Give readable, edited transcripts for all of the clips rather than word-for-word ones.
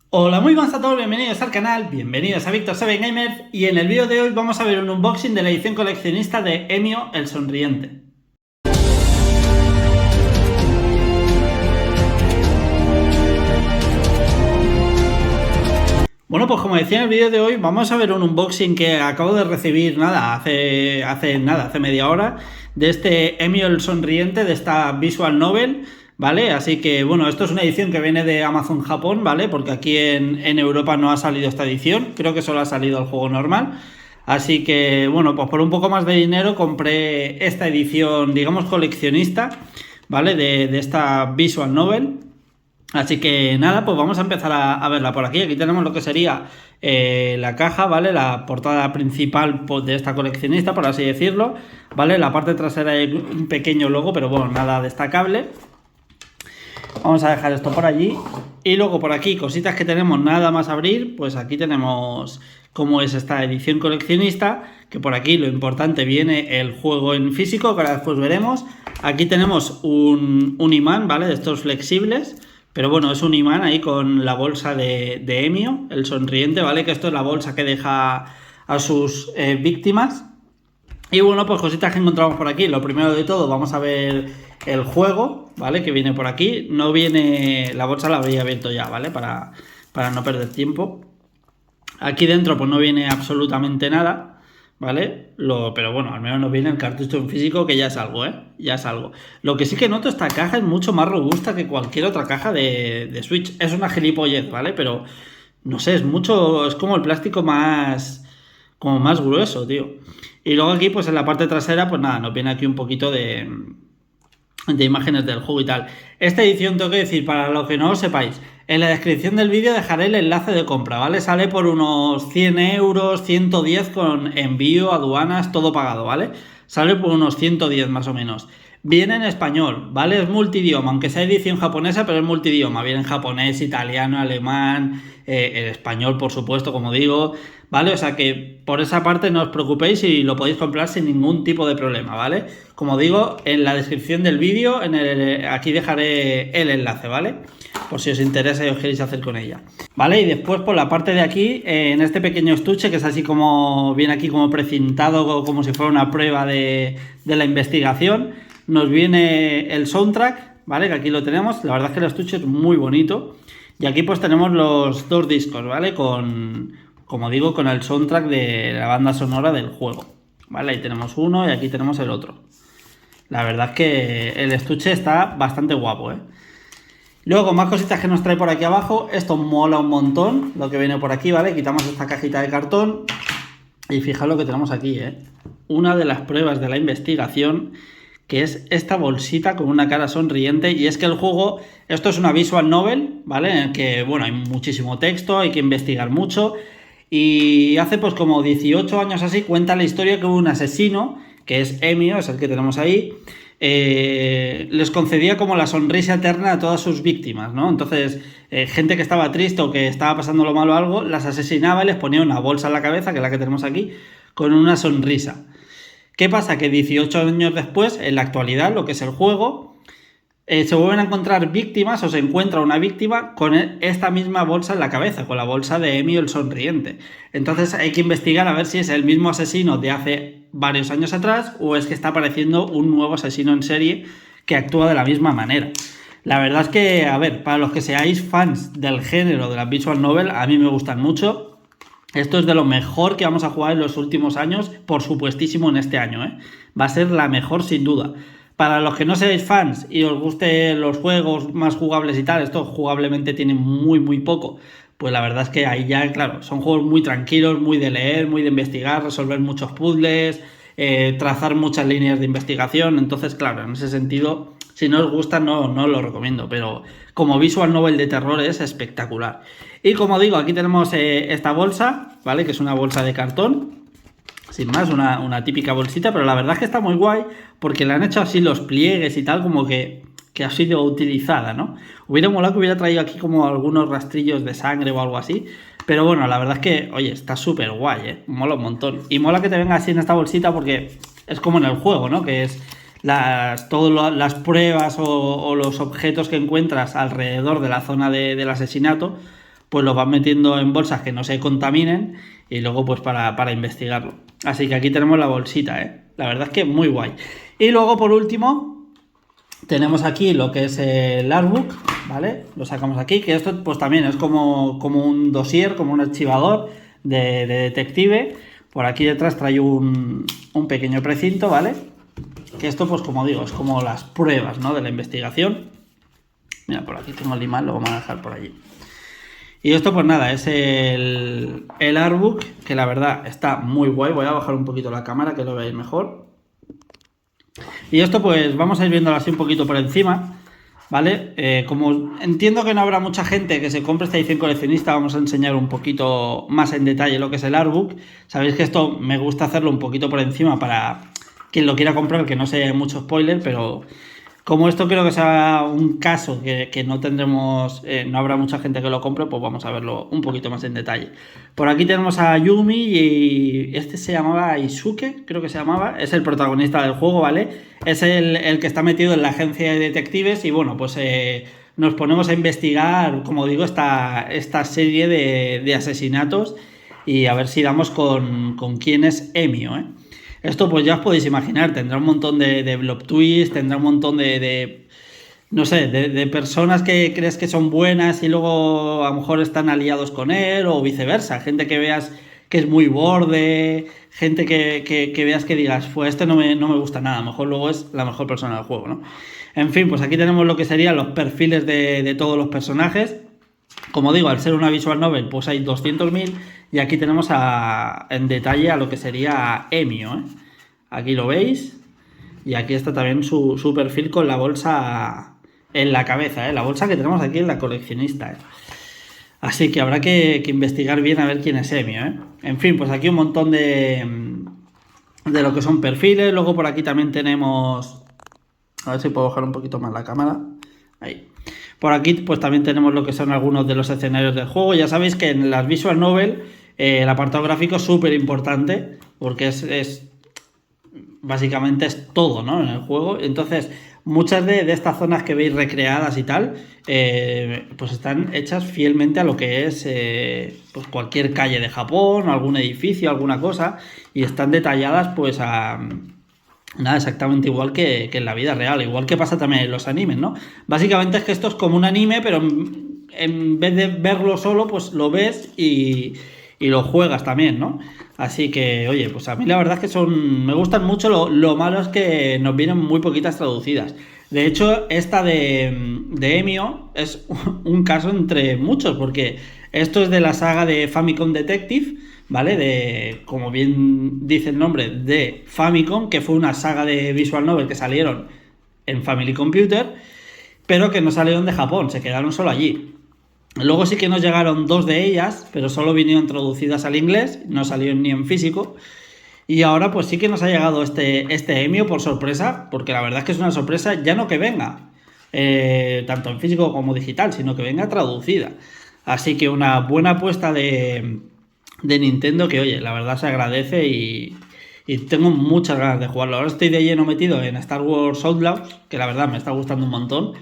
Hola, muy buenas a todos, bienvenidos al canal, bienvenidos a Víctor7Gamer y en el vídeo de hoy vamos a ver un unboxing de la edición coleccionista de Emio el Sonriente. Bueno, pues como decía en el vídeo de hoy, vamos a ver un unboxing que acabo de recibir hace media hora, de este Emio el Sonriente, de esta visual novel, ¿vale? Así que bueno, esto es una edición que viene de Amazon Japón, ¿vale? Porque aquí en Europa no ha salido esta edición, creo que solo ha salido el juego normal. Así que bueno, pues por un poco más de dinero compré esta edición, digamos, coleccionista, ¿vale? De esta visual novel. Así que nada, pues vamos a empezar a verla por aquí. Aquí tenemos lo que sería la caja, ¿vale? La portada principal pues, de esta coleccionista, por así decirlo, ¿vale? La parte trasera hay un pequeño logo, pero bueno, nada destacable. Vamos a dejar esto por allí. Y luego por aquí, cositas que tenemos nada más abrir, pues aquí tenemos cómo es esta edición coleccionista, que por aquí lo importante viene el juego en físico, que ahora después veremos. Aquí tenemos un imán, ¿vale? De estos flexibles. Pero bueno, es un imán ahí con la bolsa de Emio, el sonriente, ¿vale? Que esto es la bolsa que deja a sus víctimas. Y bueno, pues cositas que encontramos por aquí. Lo primero de todo, vamos a ver el juego, ¿vale? Que viene por aquí. No viene... La bolsa la habría abierto ya, ¿vale? Para no perder tiempo. Aquí dentro pues no viene absolutamente nada, ¿vale? Pero bueno, al menos nos viene el cartucho en físico, que ya es algo, ¿eh? Ya es algo. Lo que sí que noto, esta caja es mucho más robusta que cualquier otra caja de Switch. Es una gilipollez, ¿vale? Pero, no sé, es como el plástico como más grueso, tío. Y luego aquí, pues en la parte trasera, pues nada, nos viene aquí un poquito de imágenes del juego y tal. Esta edición, tengo que decir, para los que no lo sepáis, en la descripción del vídeo dejaré el enlace de compra, ¿vale? Sale por unos 100 euros, 110 con envío, aduanas, todo pagado, ¿vale? Sale por unos 110 más o menos. Viene en español, ¿vale? Es multidioma, aunque sea edición japonesa, pero es multidioma. Viene en japonés, italiano, alemán, el español, por supuesto, como digo, ¿vale? O sea que por esa parte no os preocupéis y lo podéis comprar sin ningún tipo de problema, ¿vale? Como digo, en la descripción del vídeo, aquí dejaré el enlace, ¿vale? Por si os interesa y os queréis hacer con ella, ¿vale? Y después por la parte de aquí, en este pequeño estuche, que es así como, viene aquí como precintado, como si fuera una prueba de la investigación, nos viene el soundtrack, ¿vale? Que aquí lo tenemos, la verdad es que el estuche es muy bonito. Y aquí pues tenemos los dos discos, ¿vale? Como digo, con el soundtrack de la banda sonora del juego, ¿vale? Ahí tenemos uno y aquí tenemos el otro. La verdad es que el estuche está bastante guapo, ¿eh? Luego, más cositas que nos trae por aquí abajo. Esto mola un montón, lo que viene por aquí, ¿vale? Quitamos esta cajita de cartón y fijaos lo que tenemos aquí, ¿eh? Una de las pruebas de la investigación, que es esta bolsita con una cara sonriente. Y es que el juego, esto es una visual novel, ¿vale? En el que, bueno, hay muchísimo texto, hay que investigar mucho. Y hace pues como 18 años así cuenta la historia que hubo un asesino, que es Emio, es el que tenemos ahí, les concedía como la sonrisa eterna a todas sus víctimas, ¿no? Entonces, gente que estaba triste o que estaba pasando lo malo o algo, las asesinaba y les ponía una bolsa en la cabeza, que es la que tenemos aquí, con una sonrisa. ¿Qué pasa? Que 18 años después, en la actualidad, lo que es el juego, se vuelven a encontrar víctimas o se encuentra una víctima con esta misma bolsa en la cabeza, con la bolsa de Emio el Sonriente. Entonces hay que investigar a ver si es el mismo asesino de hace varios años atrás o es que está apareciendo un nuevo asesino en serie que actúa de la misma manera. La verdad es que, a ver, para los que seáis fans del género de la visual novel, a mí me gustan mucho. Esto es de lo mejor que vamos a jugar en los últimos años, por supuestísimo en este año, ¿eh? Va a ser la mejor sin duda. Para los que no seáis fans y os gusten los juegos más jugables y tal, esto jugablemente tiene muy poco, pues la verdad es que ahí ya, claro, son juegos muy tranquilos, muy de leer, muy de investigar, resolver muchos puzzles, trazar muchas líneas de investigación. Entonces, claro, en ese sentido, si no os gusta, no os lo recomiendo, pero como visual novel de terror es espectacular. Y como digo, aquí tenemos esta bolsa, ¿vale? Que es una bolsa de cartón. Sin más, una típica bolsita, pero la verdad es que está muy guay porque le han hecho así los pliegues y tal, como que ha sido utilizada, ¿no? Hubiera molado que hubiera traído aquí como algunos rastrillos de sangre o algo así, pero bueno, la verdad es que, oye, está súper guay, ¿eh? Mola un montón. Y mola que te venga así en esta bolsita porque es como en el juego, ¿no? Que es todas las pruebas o los objetos que encuentras alrededor de la zona del asesinato, pues los van metiendo en bolsas que no se contaminen y luego pues para investigarlo. Así que aquí tenemos la bolsita, ¿eh? La verdad es que muy guay. Y luego por último tenemos aquí lo que es el artbook, ¿vale? Lo sacamos aquí, que esto pues también es como un dossier, como un archivador de detective. Por aquí detrás trae un pequeño precinto, ¿vale? Que esto pues como digo, es como las pruebas, ¿no? De la investigación. Mira, por aquí tengo el imán, lo vamos a dejar por allí. Y esto pues nada, es el artbook, que la verdad está muy guay. Voy a bajar un poquito la cámara que lo veáis mejor. Y esto pues vamos a ir viéndolo así un poquito por encima, ¿vale? Como entiendo que no habrá mucha gente que se compre esta edición coleccionista, vamos a enseñar un poquito más en detalle lo que es el artbook. Sabéis que esto me gusta hacerlo un poquito por encima para quien lo quiera comprar, que no sea mucho spoiler, pero como esto creo que sea un caso que no tendremos, no habrá mucha gente que lo compre, pues vamos a verlo un poquito más en detalle. Por aquí tenemos a Yumi y este se llamaba Isuke, creo que se llamaba, es el protagonista del juego, ¿vale? Es el que está metido en la agencia de detectives y bueno, pues nos ponemos a investigar, como digo, esta serie de asesinatos y a ver si damos con quién es Emio, ¿eh? Esto pues ya os podéis imaginar, tendrá un montón de plot twists, tendrá un montón no sé, de personas que crees que son buenas y luego a lo mejor están aliados con él o viceversa, gente que veas que es muy borde, gente que veas que digas, pues este no me gusta nada, a lo mejor luego es la mejor persona del juego, ¿no? En fin, pues aquí tenemos lo que serían los perfiles de todos los personajes. Como digo, al ser una visual novel, pues hay 200.000 y aquí tenemos en detalle a lo que sería Emio, ¿eh? Aquí lo veis y aquí está también su perfil con la bolsa en la cabeza, ¿eh? La bolsa que tenemos aquí en la coleccionista, ¿eh? Así que habrá que investigar bien a ver quién es Emio, ¿eh? En fin, pues aquí un montón de lo que son perfiles. Luego por aquí también tenemos... A ver si puedo bajar un poquito más la cámara. Ahí. Por aquí pues también tenemos lo que son algunos de los escenarios del juego. Ya sabéis que en las visual novel el apartado gráfico es súper importante porque es básicamente es todo, ¿no? En el juego. Entonces muchas de estas zonas que veis recreadas y tal pues están hechas fielmente a lo que es pues cualquier calle de Japón, algún edificio, alguna cosa, y están detalladas pues a... Nada, exactamente igual que en la vida real, igual que pasa también en los animes, ¿no? Básicamente es que esto es como un anime, pero en vez de verlo solo, pues lo ves y lo juegas también, ¿no? Así que, oye, pues a mí la verdad es que me gustan mucho, lo malo es que nos vienen muy poquitas traducidas. De hecho, esta de Emio es un caso entre muchos, porque esto es de la saga de Famicom Detective, ¿vale? Como bien dice el nombre, de Famicom, que fue una saga de visual novel que salieron en Family Computer, pero que no salieron de Japón, se quedaron solo allí. Luego sí que nos llegaron 2 de ellas, pero solo vinieron traducidas al inglés, no salieron ni en físico. Y ahora pues sí que nos ha llegado este Emio por sorpresa, porque la verdad es que es una sorpresa, ya no que venga, tanto en físico como digital, sino que venga traducida. Así que una buena apuesta de Nintendo que, oye, la verdad se agradece y tengo muchas ganas de jugarlo. Ahora estoy de lleno metido en Star Wars Outlaws, que la verdad me está gustando un montón.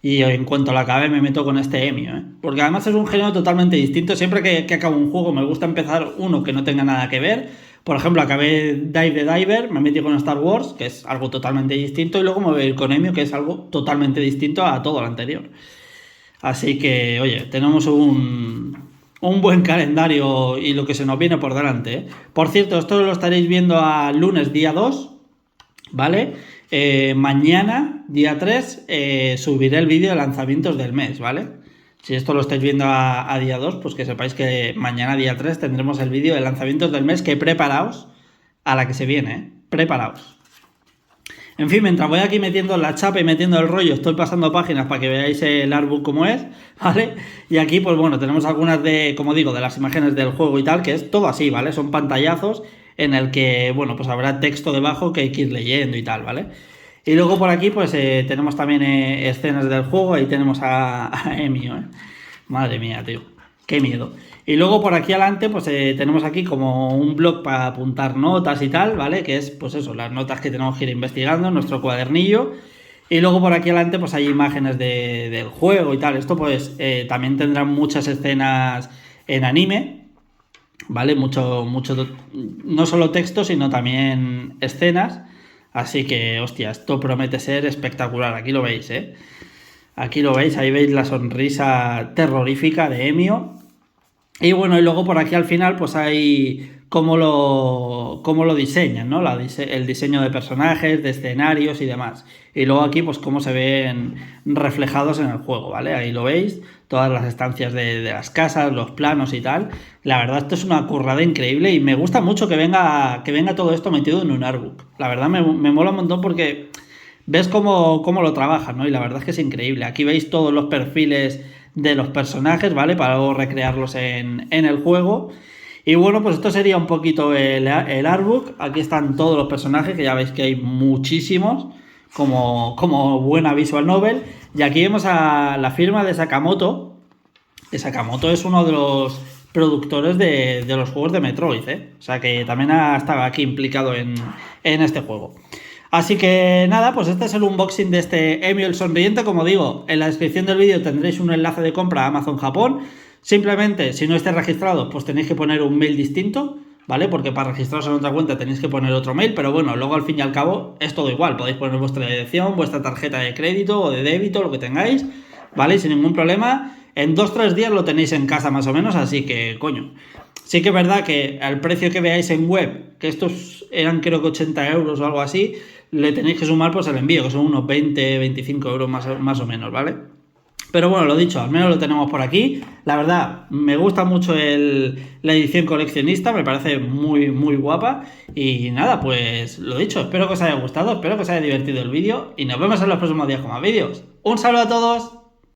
Y en cuanto la acabe me meto con este Emio, ¿eh? Porque además es un género totalmente distinto. Siempre que acabo un juego me gusta empezar uno que no tenga nada que ver. Por ejemplo, acabé Dive the Diver, me metí con Star Wars, que es algo totalmente distinto. Y luego me voy a ir con Emio, que es algo totalmente distinto a todo lo anterior. Así que, oye, tenemos un buen calendario y lo que se nos viene por delante, ¿eh? Por cierto, esto lo estaréis viendo a lunes día 2, ¿vale? Mañana, día 3, subiré el vídeo de lanzamientos del mes, ¿vale? Si esto lo estáis viendo a día 2, pues que sepáis que mañana, día 3, tendremos el vídeo de lanzamientos del mes, que preparaos a la que se viene, ¿eh? Preparaos. En fin, mientras voy aquí metiendo la chapa y metiendo el rollo, estoy pasando páginas para que veáis el artbook como es, ¿vale? Y aquí, pues bueno, tenemos algunas como digo, de las imágenes del juego y tal, que es todo así, ¿vale? Son pantallazos en el que, bueno, pues habrá texto debajo que hay que ir leyendo y tal, ¿vale? Y luego por aquí, pues tenemos también escenas del juego, ahí tenemos a Emio, ¿eh? Madre mía, tío, qué miedo. Y luego por aquí adelante, pues tenemos aquí como un blog para apuntar notas y tal, ¿vale? Que es, pues eso, las notas que tenemos que ir investigando en nuestro cuadernillo. Y luego por aquí adelante pues hay imágenes del juego y tal. Esto pues también tendrá muchas escenas en anime, ¿vale? No solo texto, sino también escenas. Así que, hostia, esto promete ser espectacular. Aquí lo veis, ¿eh? Aquí lo veis, ahí veis la sonrisa terrorífica de Emio. Y bueno, y luego por aquí al final pues hay cómo lo diseñan, ¿no? El diseño de personajes, de escenarios y demás. Y luego aquí pues cómo se ven reflejados en el juego, ¿vale? Ahí lo veis, todas las estancias de las casas, los planos y tal. La verdad esto es una currada increíble y me gusta mucho que venga todo esto metido en un artbook. La verdad me mola un montón porque ves cómo lo trabajan, ¿no? Y la verdad es que es increíble. Aquí veis todos los perfiles de los personajes, ¿vale? Para luego recrearlos en el juego. Y bueno, pues esto sería un poquito el artbook. Aquí están todos los personajes, que ya veis que hay muchísimos, como buena visual novel. Y aquí vemos a la firma de Sakamoto. Que Sakamoto es uno de los productores de los juegos de Metroid, ¿eh? O sea que también ha estado aquí implicado en este juego. Así que nada, pues este es el unboxing de este Emio el Sonriente. Como digo, en la descripción del vídeo tendréis un enlace de compra a Amazon Japón. Simplemente, si no estáis registrados, pues tenéis que poner un mail distinto, ¿vale? Porque para registraros en otra cuenta tenéis que poner otro mail, pero bueno, luego al fin y al cabo es todo igual. Podéis poner vuestra dirección, vuestra tarjeta de crédito o de débito, lo que tengáis, ¿vale? Sin ningún problema. En 2-3 días lo tenéis en casa más o menos, así que, coño. Sí que es verdad que al precio que veáis en web, que estos eran creo que 80 euros o algo así, le tenéis que sumar pues el envío, que son unos 20-25 euros más o menos, ¿vale? Pero bueno, lo dicho, al menos lo tenemos por aquí. La verdad, me gusta mucho la edición coleccionista, me parece muy guapa. Y nada, pues lo dicho, espero que os haya gustado, espero que os haya divertido el vídeo y nos vemos en los próximos días con más vídeos. ¡Un saludo a todos!